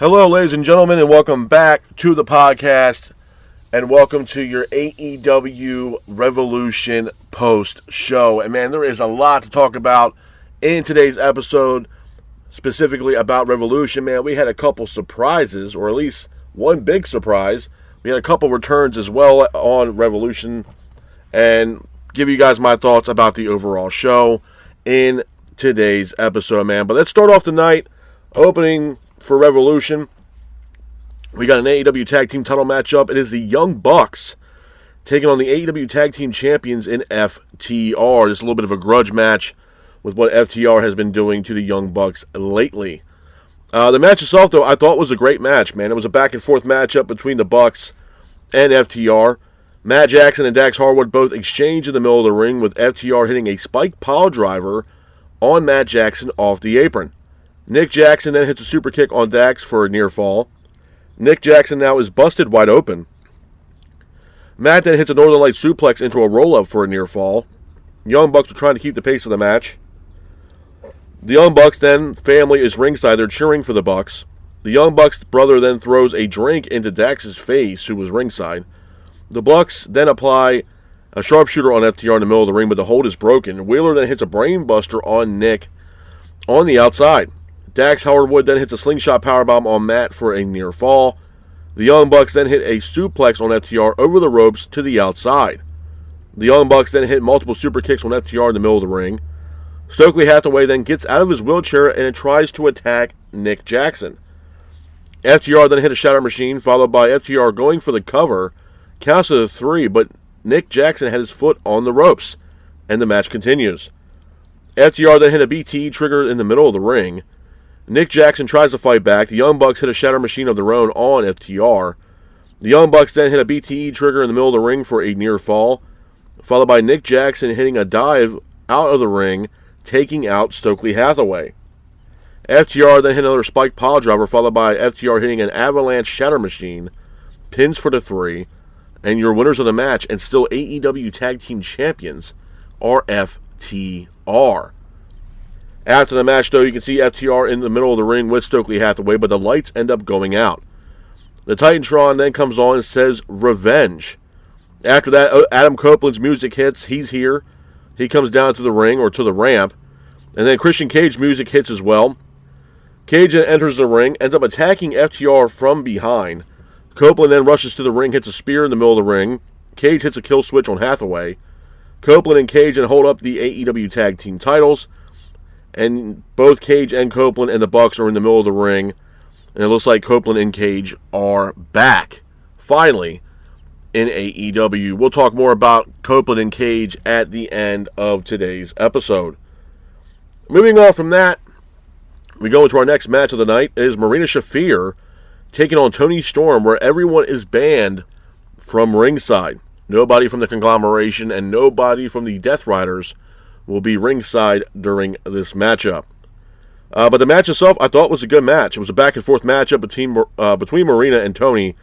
Hello, ladies and gentlemen, and welcome back to the podcast, and welcome to your AEW Revolution post-show. And man, there is a lot to talk about in today's episode, specifically about Revolution. Man, we had a couple surprises, or at least one big surprise. We had a couple returns as well on Revolution, and give you guys my thoughts about the overall show in today's episode, man. But let's start off the night opening for Revolution. We got an AEW Tag Team title matchup. It is the Young Bucks taking on the AEW Tag Team Champions in FTR. Just a little bit of a grudge match with what FTR has been doing to the Young Bucks lately. The match itself, though, I thought was a great match, man. It was a back-and-forth matchup between the Bucks and FTR. Matt Jackson and Dax Harwood both exchange in the middle of the ring, with FTR hitting a spike pile driver on Matt Jackson off the apron. Nick Jackson then hits a super kick on Dax for a near fall. Nick Jackson now is busted wide open. Matt then hits a Northern Light suplex into a roll-up for a near fall. Young Bucks are trying to keep the pace of the match. The Young Bucks then, family is ringside. They're cheering for the Bucks. The Young Bucks brother then throws a drink into Dax's face, who was ringside. The Bucks then apply a sharpshooter on FTR in the middle of the ring, but the hold is broken. Wheeler then hits a brainbuster on Nick on the outside. Dax Harwood then hits a slingshot powerbomb on Matt for a near fall. The Young Bucks then hit a suplex on FTR over the ropes to the outside. The Young Bucks then hit multiple super kicks on FTR in the middle of the ring. Stokely Hathaway then gets out of his wheelchair and tries to attack Nick Jackson. FTR then hit a shatter machine, followed by FTR going for the cover. Counts to the 3, but Nick Jackson had his foot on the ropes, and the match continues. FTR then hit a BTE trigger in the middle of the ring. Nick Jackson tries to fight back. The Young Bucks hit a shatter machine of their own on FTR. The Young Bucks then hit a BTE trigger in the middle of the ring for a near fall, followed by Nick Jackson hitting a dive out of the ring, taking out Stokely Hathaway. FTR then hit another spike pile driver, followed by FTR hitting an avalanche shatter machine, pins for the 3, and your winners of the match, and still AEW Tag Team Champions, are FTR. After the match, though, you can see FTR in the middle of the ring with Stokely Hathaway, but the lights end up going out. The Titantron then comes on and says, "Revenge." After that, Adam Copeland's music hits. He's here. He comes down to the ring, or to the ramp. And then Christian Cage music hits as well. Cage enters the ring, ends up attacking FTR from behind. Copeland then rushes to the ring, hits a spear in the middle of the ring. Cage hits a kill switch on Hathaway. Copeland and Cage then hold up the AEW Tag Team titles. And both Cage and Copeland and the Bucks are in the middle of the ring. And it looks like Copeland and Cage are back, finally, in AEW. We'll talk more about Copeland and Cage at the end of today's episode. Moving on from that, we go into our next match of the night. It is Marina Shafir taking on Toni Storm, where everyone is banned from ringside. Nobody from the conglomeration and nobody from the Death Riders will be ringside during this matchup. But the match itself, I thought, was a good match. It was a back-and-forth matchup between Marina and Toni,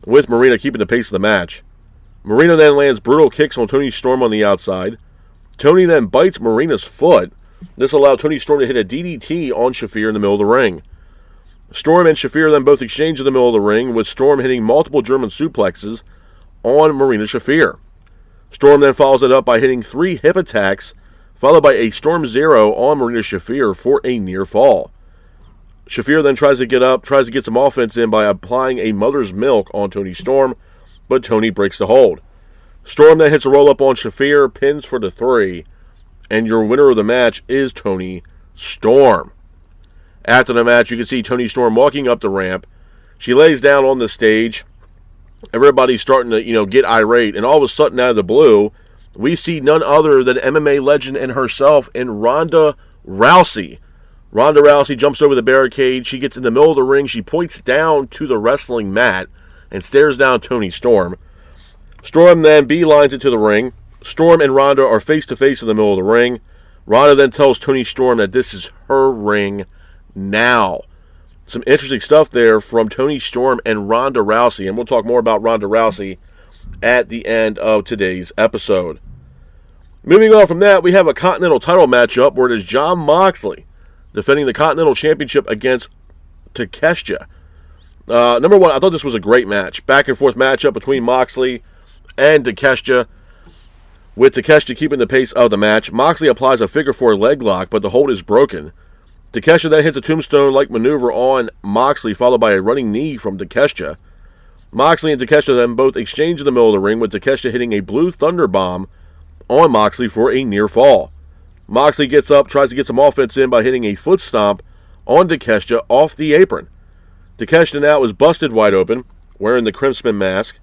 with Marina keeping the pace of the match. Marina then lands brutal kicks on Toni Storm on the outside. Toni then bites Marina's foot. This allowed Toni Storm to hit a DDT on Shafir in the middle of the ring. Storm and Shafir then both exchange in the middle of the ring, with Storm hitting multiple German suplexes on Marina Shafir. Storm then follows it up by hitting 3 hip attacks, followed by a Storm Zero on Marina Shafir for a near fall. Shafir then tries to get up, tries to get some offense in by applying a Mother's Milk on Toni Storm, but Toni breaks the hold. Storm then hits a roll-up on Shafir, pins for the 3, and your winner of the match is Toni Storm. After the match, you can see Toni Storm walking up the ramp. She lays down on the stage. Everybody's starting to, get irate, and all of a sudden, out of the blue, we see none other than MMA legend and herself in Ronda Rousey. Ronda Rousey jumps over the barricade. She gets in the middle of the ring. She points down to the wrestling mat and stares down Toni Storm. Storm then beelines into the ring. Storm and Ronda are face-to-face in the middle of the ring. Ronda then tells Toni Storm that this is her ring now. Some interesting stuff there from Toni Storm and Ronda Rousey, and we'll talk more about Ronda Rousey at the end of today's episode. Moving on from that, we have a Continental title matchup where it is Jon Moxley defending the Continental Championship against Takeshita. Number one, I thought this was a great match. Back and forth matchup between Moxley and Takeshita, with Takeshita keeping the pace of the match. Moxley applies a figure four leg lock, but the hold is broken. Takeshita then hits a tombstone-like maneuver on Moxley, followed by a running knee from Takeshita. Moxley and Takeshita then both exchange in the middle of the ring, with Takeshita hitting a blue thunder bomb on Moxley for a near fall. Moxley gets up, tries to get some offense in by hitting a foot stomp on Takeshita off the apron. Takeshita now is busted wide open, wearing the Crimson mask.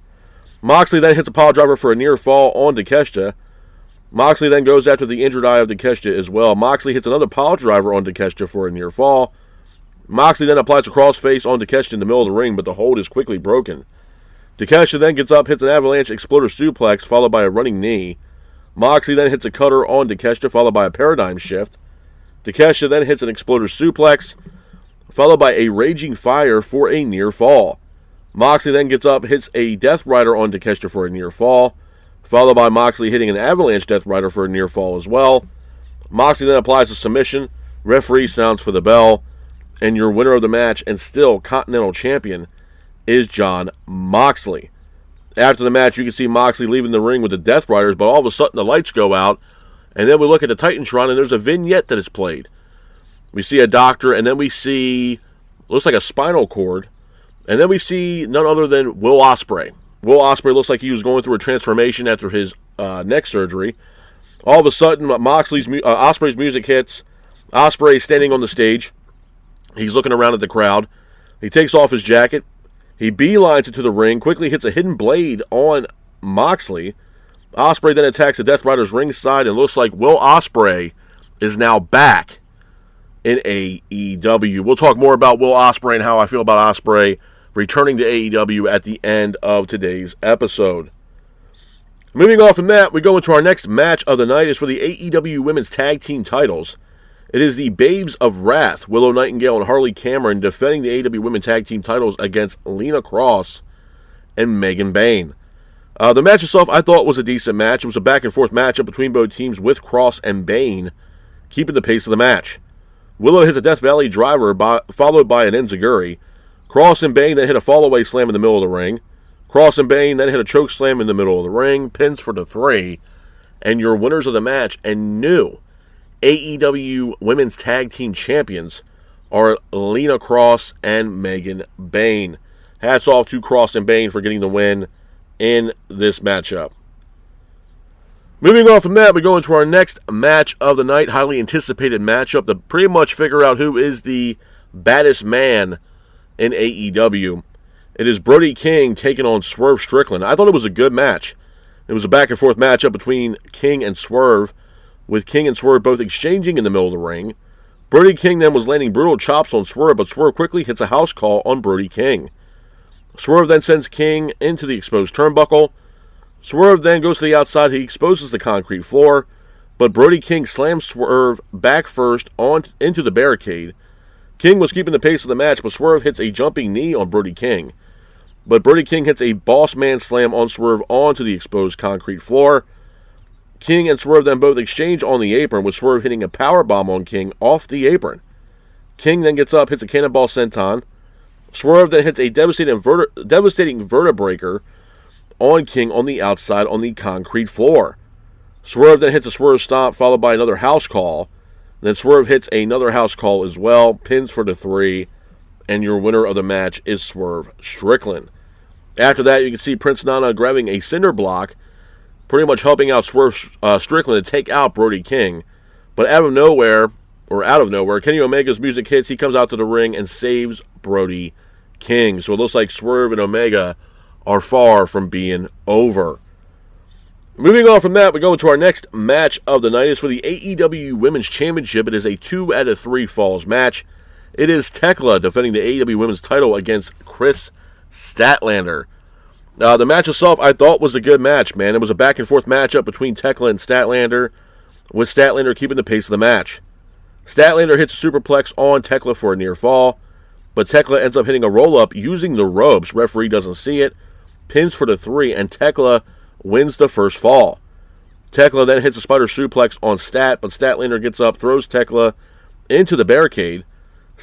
Moxley then hits a pile driver for a near fall on Takeshita. Moxley then goes after the injured eye of Takeshita as well. Moxley hits another pile driver on Takeshita for a near fall. Moxley then applies a crossface on Takeshita in the middle of the ring, but the hold is quickly broken. Takeshita then gets up, hits an avalanche exploder suplex, followed by a running knee. Moxley then hits a cutter on Takeshita, followed by a paradigm shift. Takeshita then hits an exploder suplex, followed by a raging fire for a near fall. Moxley then gets up, hits a Death Rider on Takeshita for a near fall, followed by Moxley hitting an avalanche Death Rider for a near fall as well. Moxley then applies a submission. Referee sounds for the bell, and your winner of the match and still Continental Champion is Jon Moxley. After the match, you can see Moxley leaving the ring with the Death Riders, but all of a sudden the lights go out, and then we look at the Titantron, and there's a vignette that is played. We see a doctor, and then we see, looks like a spinal cord, and then we see none other than Will Ospreay. Will Ospreay looks like he was going through a transformation after his neck surgery. All of a sudden, Ospreay's music hits. Ospreay is standing on the stage. He's looking around at the crowd. He takes off his jacket. He beelines it to the ring, quickly hits a hidden blade on Moxley. Ospreay then attacks the Death Riders ringside, and looks like Will Ospreay is now back in AEW. We'll talk more about Will Ospreay and how I feel about Ospreay returning to AEW at the end of today's episode. Moving on from that, we go into our next match of the night. It's for the AEW Women's Tag Team titles. It is the Babes of Wrath, Willow Nightingale and Harley Cameron, defending the AEW Women's Tag Team titles against Lena Cross and Megan Bayne. The match itself, I thought, was a decent match. It was a back-and-forth matchup between both teams, with Cross and Bayne keeping the pace of the match. Willow hits a Death Valley driver, followed by an enziguri. Cross and Bayne then hit a fall-away slam in the middle of the ring. Cross and Bayne then hit a choke slam in the middle of the ring. Pins for the 3. And your winners of the match and new AEW Women's Tag Team Champions are Lena Cross and Megan Bayne. Hats off to Cross and Bayne for getting the win in this matchup. Moving on from that, we go into our next match of the night, highly anticipated matchup to pretty much figure out who is the baddest man in AEW. It is Brody King taking on Swerve Strickland. I thought it was a good match. It was a back-and-forth matchup between King and Swerve, with King and Swerve both exchanging in the middle of the ring. Brody King then was landing brutal chops on Swerve, but Swerve quickly hits a house call on Brody King. Swerve then sends King into the exposed turnbuckle. Swerve then goes to the outside. He exposes the concrete floor, but Brody King slams Swerve back first into the barricade. King was keeping the pace of the match, but Swerve hits a jumping knee on Brody King. But Brody King hits a boss man slam on Swerve onto the exposed concrete floor. King and Swerve then both exchange on the apron, with Swerve hitting a powerbomb on King off the apron. King then gets up, hits a cannonball senton. Swerve then hits a devastating vertebreaker on King on the outside on the concrete floor. Swerve then hits a Swerve stomp, followed by another house call. Then Swerve hits another house call as well, pins for the 3, and your winner of the match is Swerve Strickland. After that, you can see Prince Nana grabbing a cinder block, pretty much helping out Swerve Strickland to take out Brody King. But out of nowhere, Kenny Omega's music hits. He comes out to the ring and saves Brody King. So it looks like Swerve and Omega are far from being over. Moving on from that, we go into our next match of the night. It's for the AEW Women's Championship. It is a 2 out of 3 falls match. It is Tekla defending the AEW Women's title against Chris Statlander. The match itself, I thought, was a good match, man. It was a back-and-forth matchup between Tekla and Statlander, with Statlander keeping the pace of the match. Statlander hits a superplex on Tekla for a near fall, but Tekla ends up hitting a roll-up using the ropes. Referee doesn't see it, pins for the 3, and Tekla wins the first fall. Tekla then hits a spider suplex on Stat, but Statlander gets up, throws Tekla into the barricade.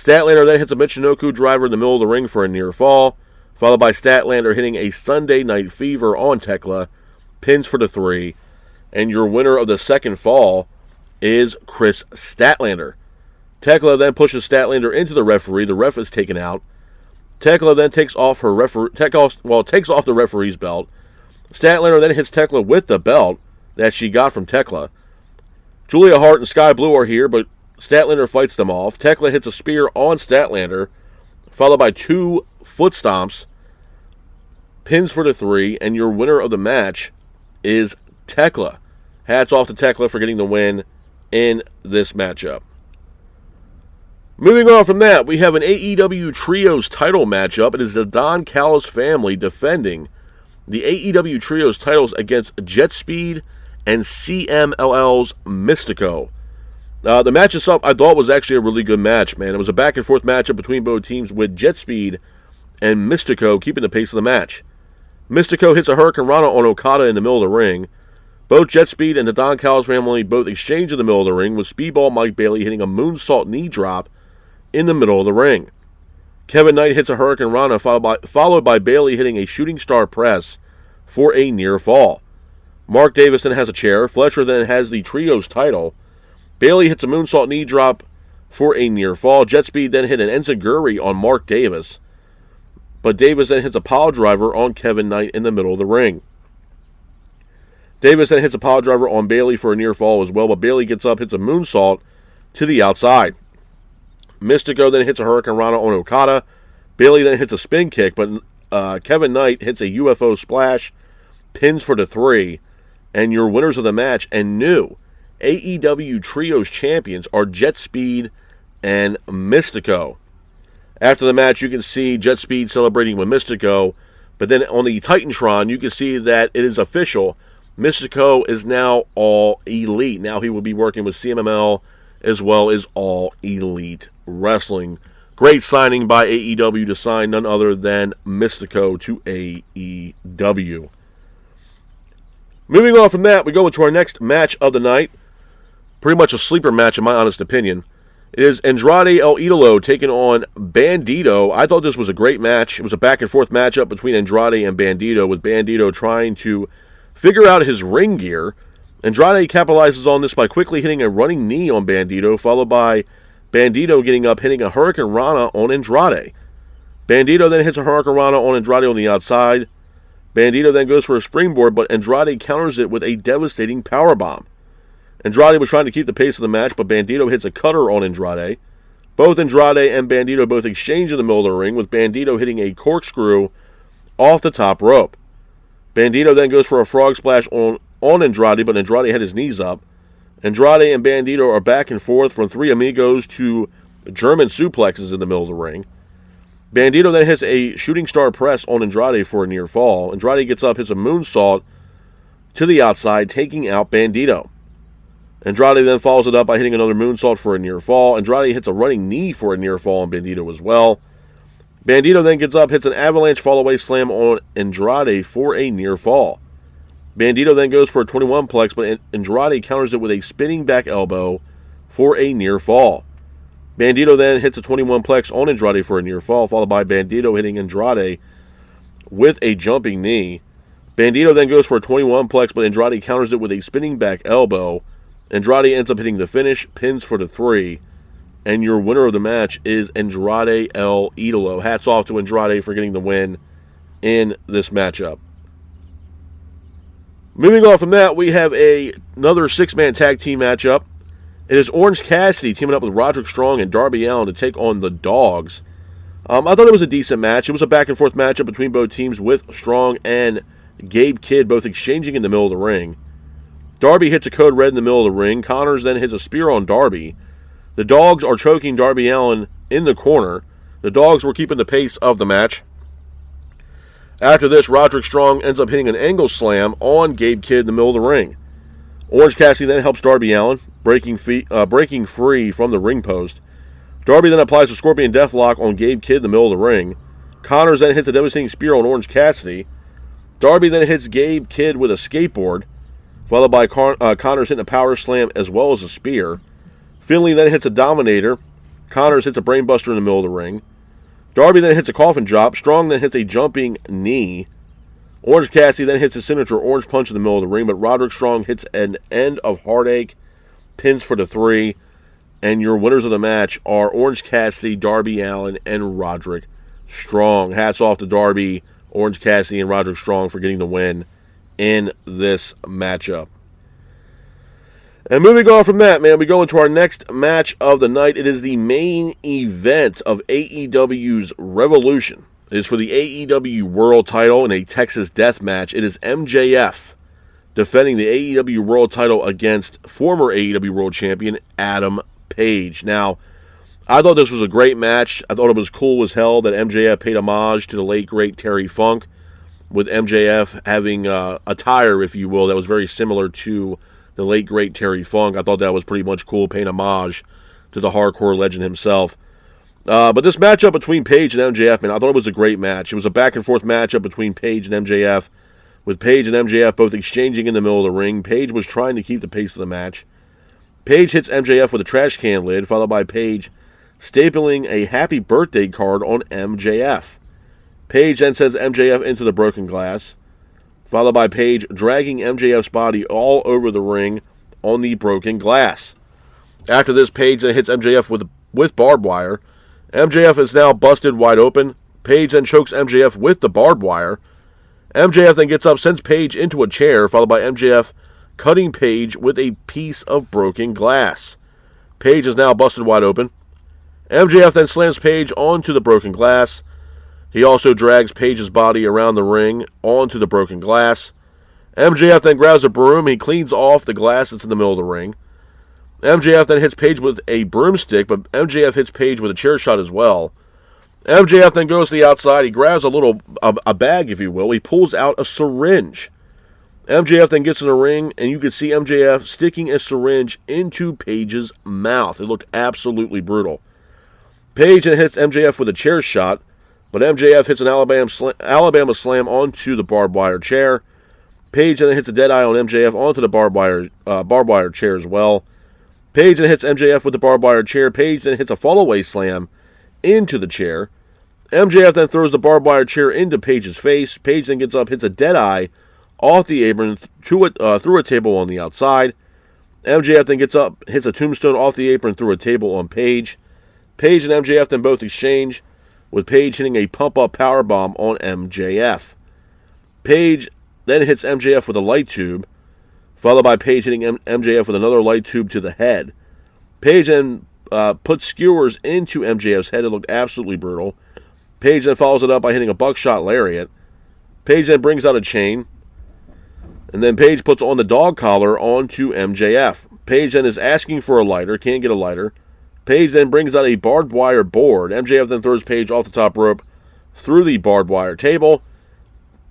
Statlander then hits a Michinoku driver in the middle of the ring for a near fall, followed by Statlander hitting a Sunday Night Fever on Tekla, pins for the 3, and your winner of the second fall is Chris Statlander. Tekla then pushes Statlander into the referee. The ref is taken out. Tekla then takes off the referee's belt. Statlander then hits Tekla with the belt that she got from Tekla. Julia Hart and Sky Blue are here, but Statlander fights them off. Tekla hits a spear on Statlander, followed by 2 foot stomps, pins for the 3, and your winner of the match is Tekla. Hats off to Tekla for getting the win in this matchup. Moving on from that, we have an AEW Trios title matchup. It is the Don Callis family defending the AEW Trios titles against Jet Speed and CMLL's Mystico. The match itself, I thought, was actually a really good match, man. It was a back-and-forth matchup between both teams with Jet Speed and Mystico keeping the pace of the match. Mystico hits a Hurricane Rana on Okada in the middle of the ring. Both Jet Speed and the Don Callis family both exchange in the middle of the ring, with Speedball Mike Bailey hitting a moonsault knee drop in the middle of the ring. Kevin Knight hits a Hurricane Rana, followed by Bailey hitting a shooting star press for a near fall. Mark Davis then has a chair. Fletcher then has the Trios title. Bailey hits a moonsault knee drop for a near fall. Jet Speed then hit an enziguri on Mark Davis, but Davis then hits a pile driver on Kevin Knight in the middle of the ring. Davis then hits a pile driver on Bailey for a near fall as well, but Bailey gets up, hits a moonsault to the outside. Mystico then hits a Hurricane Rana on Okada. Bailey then hits a spin kick, but Kevin Knight hits a UFO splash, pins for the 3, and your winners of the match and new AEW Trios champions are Jet Speed and Mystico. After the match, you can see Jet Speed celebrating with Mystico, but then on the Titantron, you can see that it is official. Mystico is now All Elite. Now he will be working with CMML as well as All Elite Wrestling. Great signing by AEW to sign none other than Mystico to AEW. Moving on from that, we go into our next match of the night. Pretty much a sleeper match in my honest opinion. It is Andrade El Idolo taking on Bandito. I thought this was a great match. It was a back and forth matchup between Andrade and Bandito, with Bandito trying to figure out his ring gear. Andrade capitalizes on this by quickly hitting a running knee on Bandito, followed by Bandito getting up, hitting a Hurricane Rana on Andrade. Bandito then hits a Hurricane Rana on Andrade on the outside. Bandito then goes for a springboard, but Andrade counters it with a devastating powerbomb. Andrade was trying to keep the pace of the match, but Bandito hits a cutter on Andrade. Both Andrade and Bandito both exchange in the middle of the ring, with Bandito hitting a corkscrew off the top rope. Bandito then goes for a frog splash on Andrade, but Andrade had his knees up. Andrade and Bandito are back and forth from Three Amigos to German suplexes in the middle of the ring. Bandito then hits a shooting star press on Andrade for a near fall. Andrade gets up, hits a moonsault to the outside, taking out Bandito. Andrade then follows it up by hitting another moonsault for a near fall. Andrade hits a running knee for a near fall on Bandito as well. Bandito then gets up, hits an avalanche fall-away slam on Andrade for a near fall. Bandito then goes for a 21-plex, but Andrade counters it with a spinning back elbow for a near fall. Bandito then hits a 21-plex on Andrade for a near fall, followed by Bandito hitting Andrade with a jumping knee. Bandito then goes for a 21-plex, but Andrade counters it with a spinning back elbow. Andrade ends up hitting the finish, pins for the 3, and your winner of the match is Andrade El Idolo. Hats off to Andrade for getting the win in this matchup. Moving on from that, we have another 6-man tag team matchup. It is Orange Cassidy teaming up with Roderick Strong and Darby Allin to take on the Dogs. I thought it was a decent match. It was a back-and-forth matchup between both teams, with Strong and Gabe Kidd both exchanging in the middle of the ring. Darby hits a code red in the middle of the ring. Connors then hits a spear on Darby. The Dogs are choking Darby Allin in the corner. The Dogs were keeping the pace of the match. After this, Roderick Strong ends up hitting an angle slam on Gabe Kidd in the middle of the ring. Orange Cassidy then helps Darby Allin, breaking free from the ring post. Darby then applies a Scorpion Deathlock on Gabe Kidd in the middle of the ring. Connors then hits a devastating spear on Orange Cassidy. Darby then hits Gabe Kidd with a skateboard, followed by Connors hitting a power slam as well as a spear. Finlay then hits a Dominator Connors hits a brainbuster in the middle of the ring. Darby then hits a coffin drop. Strong then hits a jumping knee. Orange Cassidy then hits a signature orange punch in the middle of the ring, but Roderick Strong hits an end of heartache, pins for the 3, and your winners of the match are Orange Cassidy, Darby Allin, and Roderick Strong. Hats off to Darby, Orange Cassidy, and Roderick Strong for getting the win in this matchup. And moving on from that, man, we go into our next match of the night. It is the main event of AEW's Revolution. It is for the AEW World title in a Texas Death Match. It is MJF defending the AEW World title against former AEW World Champion Adam Page. Now, I thought this was a great match. I thought it was cool as hell that MJF paid homage to the late, great Terry Funk, with MJF having attire, if you will, that was very similar to the late, great Terry Funk. I thought that was pretty much cool, paying homage to the hardcore legend himself. But this matchup between Page and MJF, man, I thought it was a great match. It was a back-and-forth matchup between Page and MJF, with Page and MJF both exchanging in the middle of the ring. Page was trying to keep the pace of the match. Page hits MJF with a trash can lid, followed by Page stapling a happy birthday card on MJF. Page then sends MJF into the broken glass, followed by Page dragging MJF's body all over the ring on the broken glass. After this, Page then hits MJF with barbed wire. MJF is now busted wide open. Page then chokes MJF with the barbed wire. MJF then gets up, sends Page into a chair, followed by MJF cutting Page with a piece of broken glass. Page is now busted wide open. MJF then slams Page onto the broken glass. He also drags Page's body around the ring onto the broken glass. MJF then grabs a broom. He cleans off the glass that's in the middle of the ring. MJF then hits Page with a broomstick, but MJF hits Page with a chair shot as well. MJF then goes to the outside. He grabs a bag, if you will. He pulls out a syringe. MJF then gets in the ring, and you can see MJF sticking a syringe into Page's mouth. It looked absolutely brutal. Page then hits MJF with a chair shot, but MJF hits an Alabama slam onto the barbed wire chair. Page then hits a dead eye on MJF onto the barbed wire chair as well. Page then hits MJF with the barbed wire chair. Page then hits a fallaway slam into the chair. MJF then throws the barbed wire chair into Page's face. Page then gets up, hits a dead eye off the apron through a table on the outside. MJF then gets up, hits a tombstone off the apron through a table on Page. Page and MJF then both exchange, with Page hitting a pump-up powerbomb on MJF. Page then hits MJF with a light tube, followed by Page hitting MJF with another light tube to the head. Page then puts skewers into MJF's head. It looked absolutely brutal. Page then follows it up by hitting a buckshot lariat. Page then brings out a chain, and then Page puts on the dog collar onto MJF. Page then is asking for a lighter, can't get a lighter. Page then brings out a barbed wire board. MJF then throws Page off the top rope through the barbed wire table.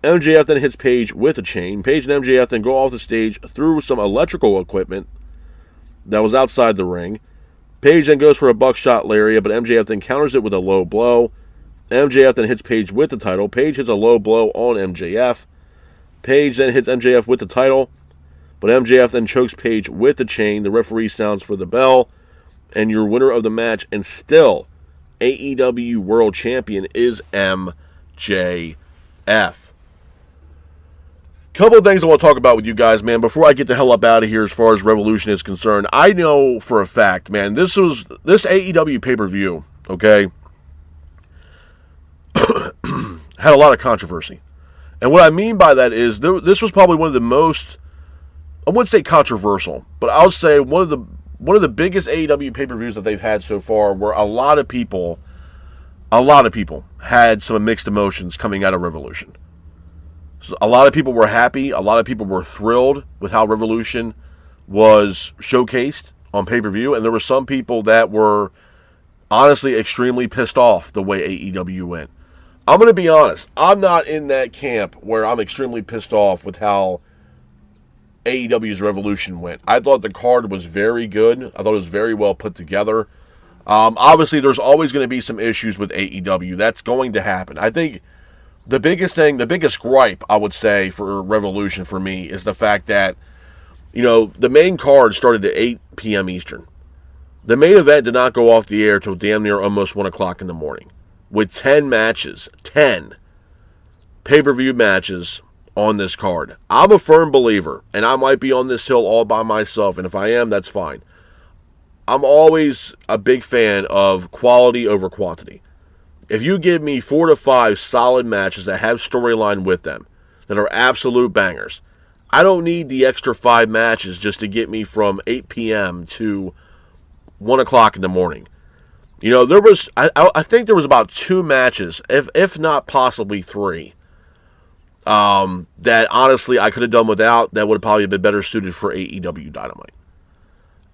MJF then hits Page with a chain. Page and MJF then go off the stage through some electrical equipment that was outside the ring. Page then goes for a buckshot lariat, but MJF then counters it with a low blow. MJF then hits Page with the title. Page hits a low blow on MJF. Page then hits MJF with the title, but MJF then chokes Page with the chain. The referee sounds for the bell, and your winner of the match and still AEW World Champion is MJF. Couple of things I want to talk about with you guys, man, before I get the hell up out of here as far as Revolution is concerned. I know for a fact, man, this AEW pay-per-view, okay, had a lot of controversy. And what I mean by that is this was probably one of the most, I wouldn't say controversial, but I'll say one of the biggest AEW pay-per-views that they've had so far, where a lot of people had some mixed emotions coming out of Revolution. So a lot of people were happy. A lot of people were thrilled with how Revolution was showcased on pay-per-view. And there were some people that were honestly extremely pissed off the way AEW went. I'm going to be honest. I'm not in that camp where I'm extremely pissed off with how AEW's Revolution went. I thought the card was very good. I thought it was very well put together. Obviously, there's always going to be some issues with AEW. That's going to happen. I think the biggest gripe, I would say, for Revolution for me is the fact that, the main card started at 8 p.m. Eastern. The main event did not go off the air till damn near almost 1 o'clock in the morning, with 10 matches, 10 pay-per-view matches on this card. I'm a firm believer, and I might be on this hill all by myself, and if I am, that's fine. I'm always a big fan of quality over quantity. If you give me 4 to 5 solid matches that have storyline with them, that are absolute bangers, I don't need the extra 5 matches just to get me from 8 p.m. to 1 o'clock in the morning. You know, I think there was about 2 matches, if not possibly 3, that honestly I could have done without, that would have probably been better suited for AEW Dynamite.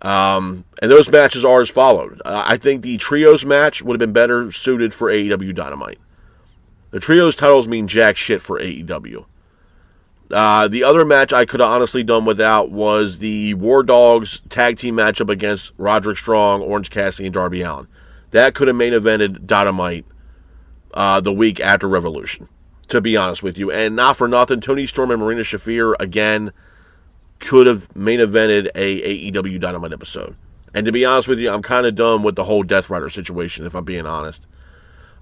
And those matches are as followed. I think the Trios match would have been better suited for AEW Dynamite. The Trios titles mean jack shit for AEW. The other match I could have honestly done without was the War Dogs tag team matchup against Roderick Strong, Orange Cassidy, and Darby Allin. That could have main evented Dynamite the week after Revolution, to be honest with you. And not for nothing, Tony Storm and Marina Shafir, again, could have main evented a AEW Dynamite episode. And to be honest with you, I'm kind of done with the whole Death Rider situation, if I'm being honest.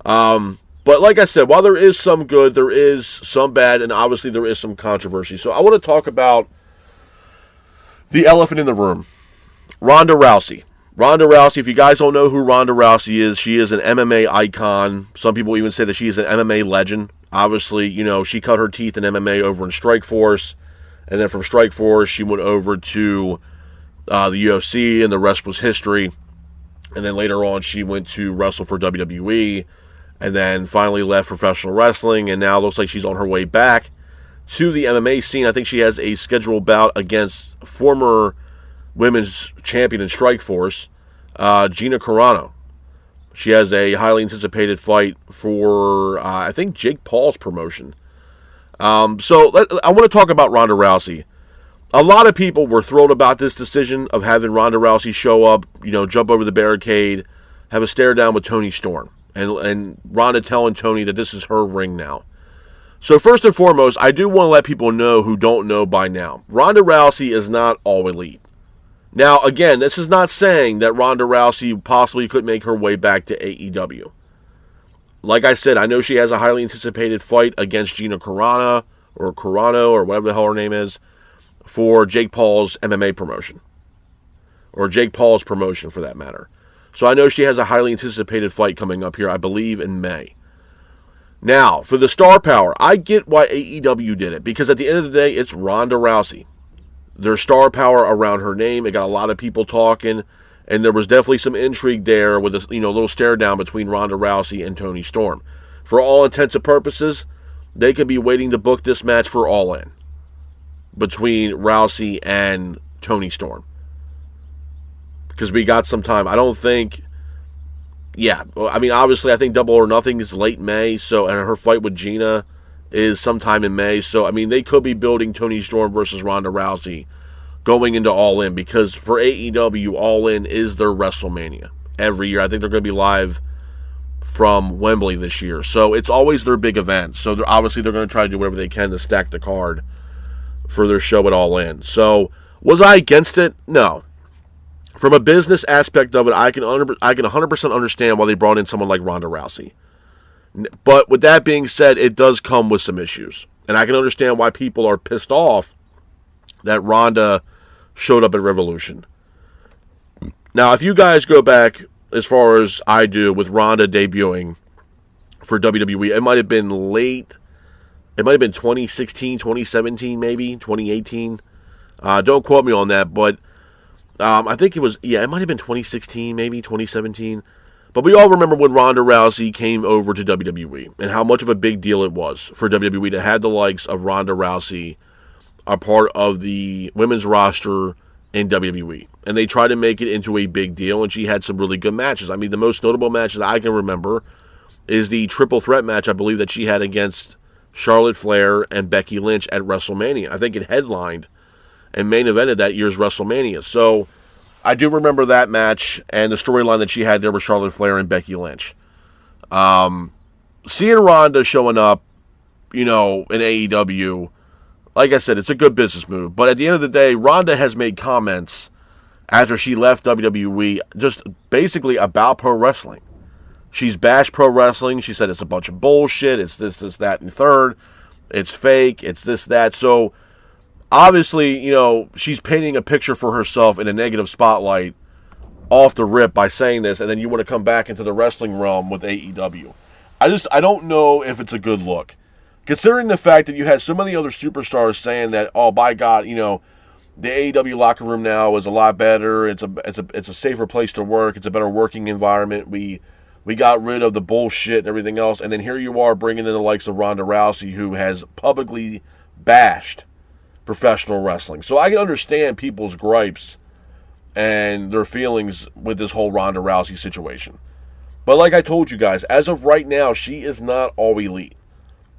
But like I said, while there is some good, there is some bad, and obviously there is some controversy. So I want to talk about the elephant in the room, Ronda Rousey. Ronda Rousey, if you guys don't know who Ronda Rousey is, she is an MMA icon. Some people even say that she is an MMA legend. Obviously, you know, she cut her teeth in MMA over in Strikeforce, and then from Strikeforce, she went over to the UFC, and the rest was history. And then later on, she went to wrestle for WWE, and then finally left professional wrestling, and now looks like she's on her way back to the MMA scene. I think she has a scheduled bout against former women's champion in Strikeforce, Gina Carano. She has a highly anticipated fight for, I think, Jake Paul's promotion. I want to talk about Ronda Rousey. A lot of people were thrilled about this decision of having Ronda Rousey show up, you know, jump over the barricade, have a stare down with Toni Storm. And Ronda telling Tony that this is her ring now. So first and foremost, I do want to let people know who don't know by now. Ronda Rousey is not all elite. Now, again, this is not saying that Ronda Rousey possibly could make her way back to AEW. Like I said, I know she has a highly anticipated fight against Gina Carano, or whatever the hell her name is, for Jake Paul's MMA promotion. Or Jake Paul's promotion, for that matter. So I know she has a highly anticipated fight coming up here, I believe, in May. Now, for the star power, I get why AEW did it, because at the end of the day, it's Ronda Rousey. There's star power around her name. It got a lot of people talking, and there was definitely some intrigue there with a little stare down between Ronda Rousey and Toni Storm. For all intents and purposes, they could be waiting to book this match for All In between Rousey and Toni Storm. Because we got some time. I don't think... Yeah, I mean, obviously, I think Double or Nothing is late May, and her fight with Gina is sometime in May. So, I mean, they could be building Toni Storm versus Ronda Rousey going into All In, because for AEW, All In is their WrestleMania every year. I think they're going to be live from Wembley this year. So, it's always their big event. So, they're going to try to do whatever they can to stack the card for their show at All In. So, was I against it? No. From a business aspect of it, I can 100% understand why they brought in someone like Ronda Rousey. But with that being said, it does come with some issues. And I can understand why people are pissed off that Ronda showed up at Revolution. Now, if you guys go back as far as I do with Ronda debuting for WWE, it might have been late. It might have been 2016, 2017, maybe, 2018. Don't quote me on that, but I think it might have been 2016, maybe 2017. But we all remember when Ronda Rousey came over to WWE and how much of a big deal it was for WWE to have the likes of Ronda Rousey a part of the women's roster in WWE. And they tried to make it into a big deal, and she had some really good matches. I mean, the most notable match that I can remember is the triple threat match, I believe, that she had against Charlotte Flair and Becky Lynch at WrestleMania. I think it headlined and main evented that year's WrestleMania. So I do remember that match and the storyline that she had there with Charlotte Flair and Becky Lynch. Seeing Ronda showing up, in AEW, like I said, it's a good business move. But at the end of the day, Ronda has made comments after she left WWE, just basically about pro wrestling. She's bashed pro wrestling. She said it's a bunch of bullshit. It's this, that, and third. It's fake. It's this, that. So, obviously, she's painting a picture for herself in a negative spotlight off the rip by saying this, and then you want to come back into the wrestling realm with AEW. I don't know if it's a good look. Considering the fact that you had so many other superstars saying that, oh, by God, the AEW locker room now is a lot better. It's a safer place to work. It's a better working environment. We got rid of the bullshit and everything else. And then here you are bringing in the likes of Ronda Rousey, who has publicly bashed professional wrestling. So I can understand people's gripes and their feelings with this whole Ronda Rousey situation. But like I told you guys, as of right now, she is not all elite.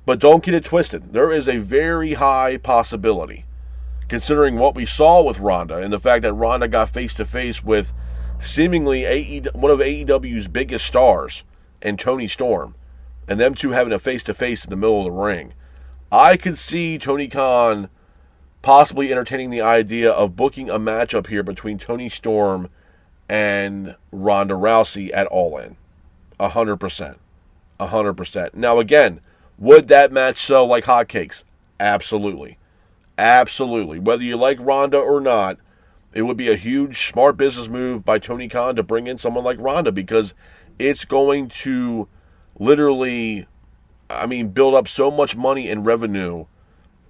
But don't get it twisted. There is a very high possibility, considering what we saw with Ronda and the fact that Ronda got face-to-face with seemingly one of AEW's biggest stars and Toni Storm, and them two having a face-to-face in the middle of the ring. I could see Tony Khan possibly entertaining the idea of booking a matchup here between Toni Storm and Ronda Rousey at All In. 100%. 100%. Now again, would that match sell like hotcakes? Absolutely. Absolutely. Whether you like Ronda or not, it would be a huge, smart business move by Tony Khan to bring in someone like Ronda, because it's going to literally, build up so much money in revenue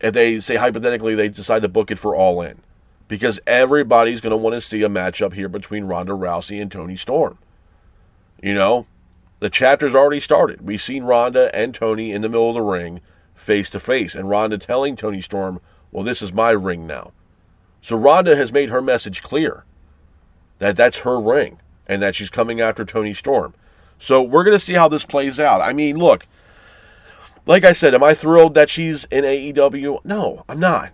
if they say, hypothetically, they decide to book it for All In. Because everybody's going to want to see a matchup here between Ronda Rousey and Toni Storm. The chapter's already started. We've seen Ronda and Toni in the middle of the ring, face to face, and Ronda telling Toni Storm, well, this is my ring now. So Ronda has made her message clear that that's her ring and that she's coming after Toni Storm. So we're going to see how this plays out. Look, like I said, am I thrilled that she's in AEW? No, I'm not.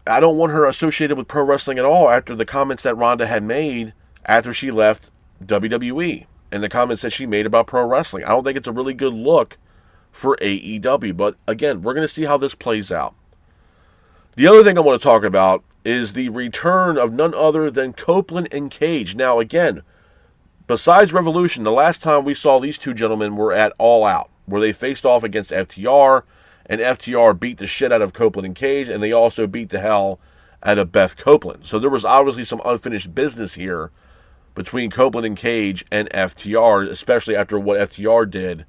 I don't want her associated with pro wrestling at all after the comments that Ronda had made after she left WWE and the comments that she made about pro wrestling. I don't think it's a really good look for AEW. But again, we're going to see how this plays out. The other thing I want to talk about is the return of none other than Copeland and Cage. Now, again, besides Revolution, the last time we saw these two gentlemen were at All Out, where they faced off against FTR, and FTR beat the shit out of Copeland and Cage, and they also beat the hell out of Beth Copeland. So there was obviously some unfinished business here between Copeland and Cage and FTR, especially after what FTR did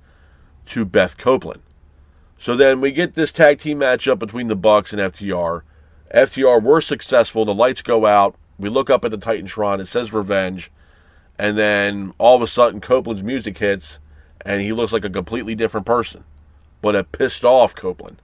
to Beth Copeland. So then we get this tag team matchup between the Bucks and FTR. FTR were successful. The lights go out. We look up at the Titantron. It says Revenge. And then all of a sudden Copeland's music hits and he looks like a completely different person. But a pissed off Copeland.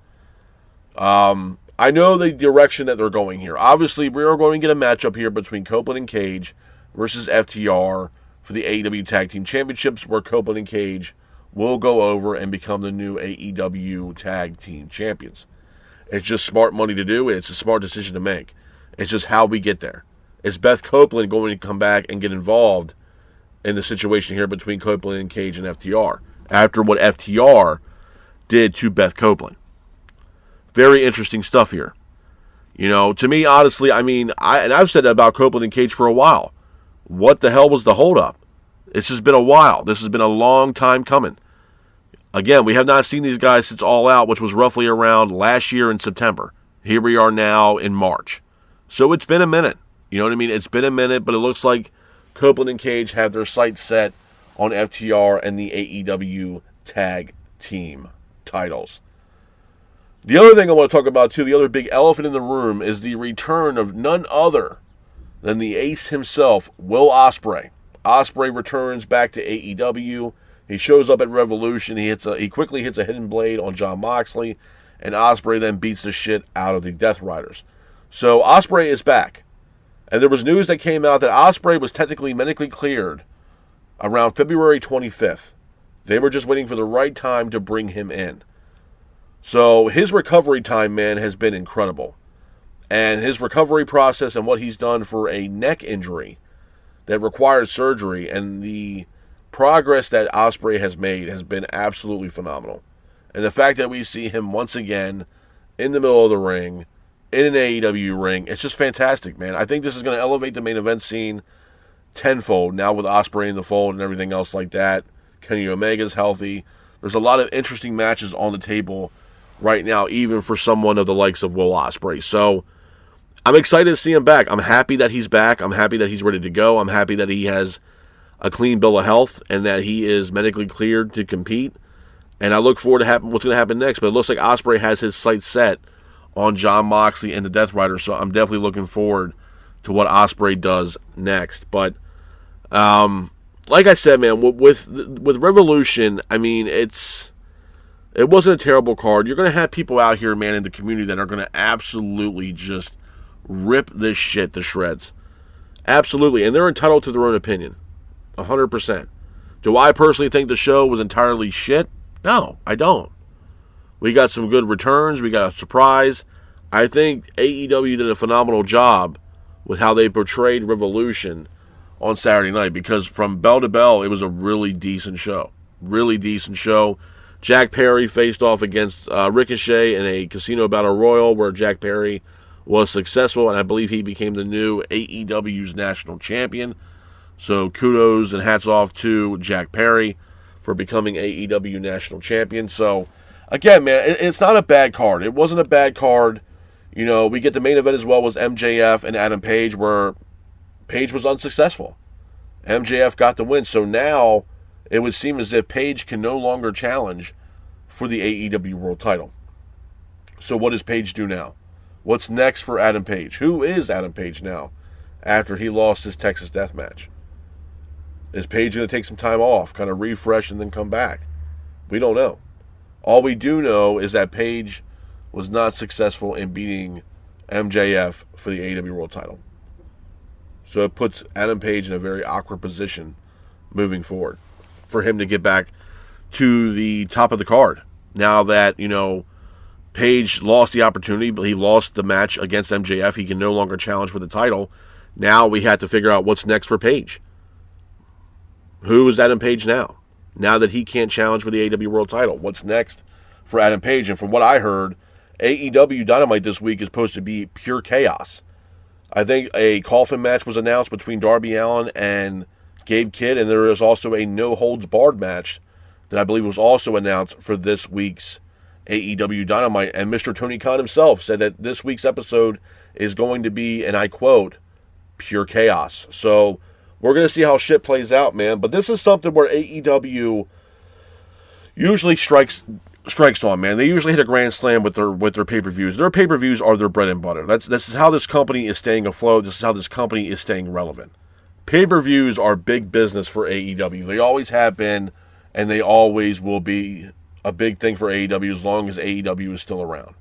I know the direction that they're going here. Obviously, we are going to get a matchup here between Copeland and Cage versus FTR for the AEW Tag Team Championships, where Copeland and Cage will go over and become the new AEW Tag Team Champions. It's just smart money to do. It's a smart decision to make. It's just how we get there. Is Beth Copeland going to come back and get involved in the situation here between Copeland and Cage and FTR after what FTR did to Beth Copeland? Very interesting stuff here. To me, honestly, I've said that about Copeland and Cage for a while. What the hell was the holdup? This has been a while. This has been a long time coming. Again, we have not seen these guys since All Out, which was roughly around last year in September. Here we are now in March. So it's been a minute. You know what I mean? It's been a minute, but it looks like Copeland and Cage have their sights set on FTR and the AEW Tag Team titles. The other thing I want to talk about, too, the other big elephant in the room, is the return of none other than the ace himself, Will Ospreay. Ospreay returns back to AEW. He shows up at Revolution. He quickly hits a hidden blade on Jon Moxley, and Ospreay then beats the shit out of the Death Riders. So Ospreay is back. And there was news that came out that Ospreay was technically medically cleared around February 25th. They were just waiting for the right time to bring him in. So his recovery time, man, has been incredible. And his recovery process and what he's done for a neck injury that required surgery, and the progress that Ospreay has made has been absolutely phenomenal. And the fact that we see him once again in the middle of the ring, in an AEW ring. It's just fantastic, man. I think this is going to elevate the main event scene tenfold now with Ospreay in the fold and everything else like that. Kenny Omega's healthy. There's a lot of interesting matches on the table right now, even for someone of the likes of Will Ospreay. So I'm excited to see him back. I'm happy that he's back. I'm happy that he's ready to go. I'm happy that he has a clean bill of health and that he is medically cleared to compete. And I look forward to what's going to happen next. But it looks like Ospreay has his sights set on Jon Moxley and the Death Rider. So I'm definitely looking forward to what Ospreay does next. But like I said, man, with Revolution, I mean, it wasn't a terrible card. You're going to have people out here, man, in the community that are going to absolutely just rip this shit to shreds. Absolutely. And they're entitled to their own opinion. 100%. Do I personally think the show was entirely shit? No, I don't. We got some good returns. We got a surprise. I think AEW did a phenomenal job with how they portrayed Revolution on Saturday night, because from bell to bell, it was a really decent show. Really decent show. Jack Perry faced off against Ricochet in a casino battle royal where Jack Perry was successful, and I believe he became the new AEW's national champion. So kudos and hats off to Jack Perry for becoming AEW national champion. So again, man, it's not a bad card. It wasn't a bad card. You know, we get the main event as well was MJF and Adam Page, where Page was unsuccessful. MJF got the win. So now it would seem as if Page can no longer challenge for the AEW World title. So what does Page do now? What's next for Adam Page? Who is Adam Page now after he lost his Texas Death Match? Is Page going to take some time off, kind of refresh, and then come back? We don't know. All we do know is that Page was not successful in beating MJF for the AEW World title. So it puts Adam Page in a very awkward position moving forward for him to get back to the top of the card. Now that, you know, Page lost the opportunity, but he lost the match against MJF. He can no longer challenge for the title. Now we have to figure out what's next for Page. Who is Adam Page now? Now that he can't challenge for the AEW World title, what's next for Adam Page? And from what I heard, AEW Dynamite this week is supposed to be pure chaos. I think a coffin match was announced between Darby Allin and Gabe Kidd, and there is also a no-holds-barred match that I believe was also announced for this week's AEW Dynamite. And Mr. Tony Khan himself said that this week's episode is going to be, and I quote, pure chaos. So we're going to see how shit plays out, man. But this is something where AEW usually strikes on, man. They usually hit a grand slam with their pay-per-views. Their pay-per-views are their bread and butter. This is how this company is staying afloat. This is how this company is staying relevant. Pay-per-views are big business for AEW. They always have been, and they always will be a big thing for AEW as long as AEW is still around.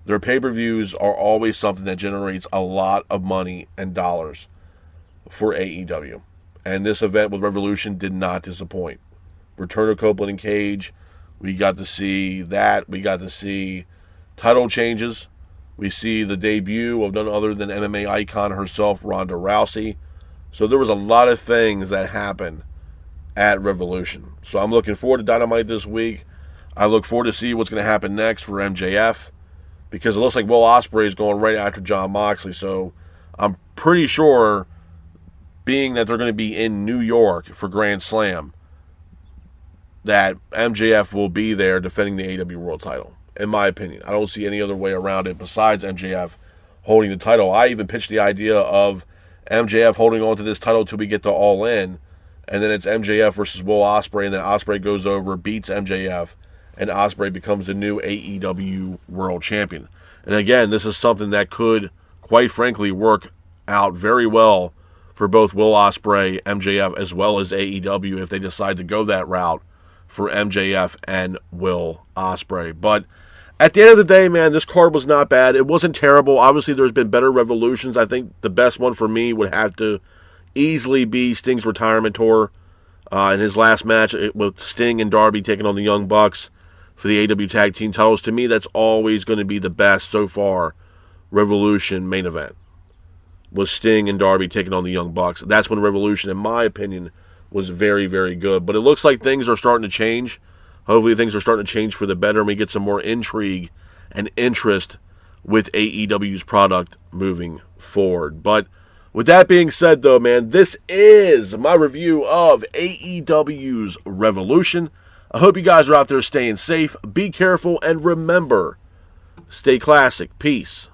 Their pay-per-views are always something that generates a lot of money and dollars for AEW. And this event with Revolution did not disappoint. Return of Copeland and Cage, we got to see that. We got to see title changes. We see the debut of none other than MMA icon herself, Ronda Rousey. So there was a lot of things that happened at Revolution. So I'm looking forward to Dynamite this week. I look forward to see what's going to happen next for MJF, because it looks like Will Ospreay is going right after Jon Moxley. So I'm pretty sure, being that they're going to be in New York for Grand Slam, that MJF will be there defending the AEW World title, in my opinion. I don't see any other way around it besides MJF holding the title. I even pitched the idea of MJF holding on to this title till we get to All In, and then it's MJF versus Will Ospreay, and then Ospreay goes over, beats MJF, and Ospreay becomes the new AEW World Champion. And again, this is something that could, quite frankly, work out very well for both Will Ospreay, MJF, as well as AEW if they decide to go that route for MJF and Will Ospreay. But at the end of the day, man, this card was not bad. It wasn't terrible. Obviously, there's been better Revolutions. I think the best one for me would have to easily be Sting's retirement tour. In his last match with Sting and Darby taking on the Young Bucks for the AEW Tag Team titles. To me, that's always going to be the best so far Revolution main event, was Sting and Darby taking on the Young Bucks. That's when Revolution, in my opinion, was very, very good. But it looks like things are starting to change. Hopefully things are starting to change for the better, and we get some more intrigue and interest with AEW's product moving forward. But with that being said, though, man, this is my review of AEW's Revolution. I hope you guys are out there staying safe. Be careful, and remember, stay classic. Peace.